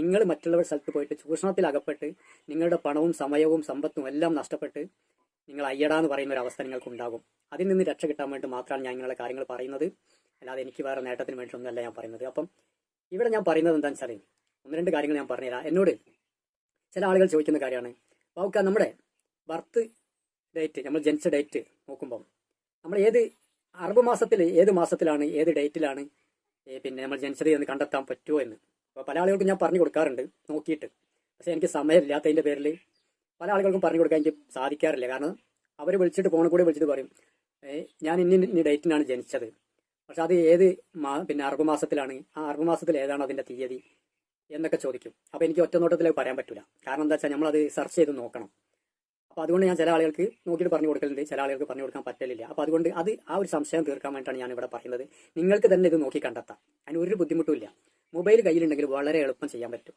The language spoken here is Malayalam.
നിങ്ങൾ മറ്റുള്ളവരുടെ സ്ഥലത്ത് പോയിട്ട് ചൂഷണത്തിൽ അകപ്പെട്ട് നിങ്ങളുടെ പണവും സമയവും സമ്പത്തും എല്ലാം നഷ്ടപ്പെട്ട് നിങ്ങൾ അയ്യടാന്ന് പറയുന്ന ഒരു അവസ്ഥ നിങ്ങൾക്ക് ഉണ്ടാകും. അതിൽ നിന്ന് രക്ഷ കിട്ടാൻ വേണ്ടി മാത്രമാണ് ഞാൻ ഇങ്ങനെയുള്ള കാര്യങ്ങൾ പറയുന്നത്. അല്ലാതെ എനിക്ക് വേറെ നേട്ടത്തിന് വേണ്ടിയിട്ടൊന്നുമല്ല ഞാൻ പറയുന്നത്. അപ്പം ഇവിടെ ഞാൻ പറയുന്നത് എന്താണെന്ന് വെച്ചാൽ ഒന്ന് രണ്ട് കാര്യങ്ങൾ ഞാൻ പറഞ്ഞുതരാം. എന്നോട് ചില ആളുകൾ ചോദിക്കുന്ന കാര്യമാണ്, ബാവുക്ക നമ്മുടെ ബർത്ത് ഡേറ്റ്, നമ്മൾ ജനിച്ച ഡേറ്റ് നോക്കുമ്പോൾ നമ്മൾ അറബ് മാസത്തിൽ ഏത് മാസത്തിലാണ് ഏത് ഡേറ്റിലാണ് പിന്നെ നമ്മൾ ജനിച്ചത് എന്ന് കണ്ടെത്താൻ പറ്റുമോ എന്ന്. അപ്പോൾ പല ആളുകൾക്കും ഞാൻ പറഞ്ഞു കൊടുക്കാറുണ്ട് നോക്കിയിട്ട്. പക്ഷേ എനിക്ക് സമയമില്ലാത്തതിൻ്റെ പേരിൽ പല ആളുകൾക്കും പറഞ്ഞു കൊടുക്കാൻ എനിക്ക് സാധിക്കാറില്ല. കാരണം അവർ വിളിച്ചിട്ട് ഫോണിൽ കൂടി വിളിച്ചിട്ട് പറയും, ഞാൻ ഇന്ന ഡേറ്റിനാണ് ജനിച്ചത്, പക്ഷെ അത് പിന്നെ അറബ് മാസത്തിലാണ്, ആ അറബ് മാസത്തിൽ ഏതാണ് അതിൻ്റെ തീയതി എന്നൊക്കെ ചോദിക്കും. അപ്പോൾ എനിക്ക് ഒറ്റ നോട്ടത്തിൽ പറയാൻ പറ്റില്ല. കാരണം എന്താ വെച്ചാൽ നമ്മളത് സെർച്ച് ചെയ്ത് നോക്കണം. അപ്പോൾ അതുകൊണ്ട് ഞാൻ ചില ആളുകൾക്ക് നോക്കിയിട്ട് പറഞ്ഞു കൊടുക്കലുണ്ട്, ചില ആളുകൾക്ക് പറഞ്ഞു കൊടുക്കാൻ പറ്റലില്ല. അപ്പോൾ അതുകൊണ്ട് ആ ഒരു സംശയം തീർക്കാൻ വേണ്ടിയിട്ടാണ് ഞാൻ ഇവിടെ പറയുന്നത്. നിങ്ങൾക്ക് തന്നെ ഇത് നോക്കി കണ്ടെത്താം, അതിന് ഒരു ബുദ്ധിമുട്ടുമില്ല. മൊബൈൽ കയ്യിലുണ്ടെങ്കിൽ വളരെ എളുപ്പം ചെയ്യാൻ പറ്റും.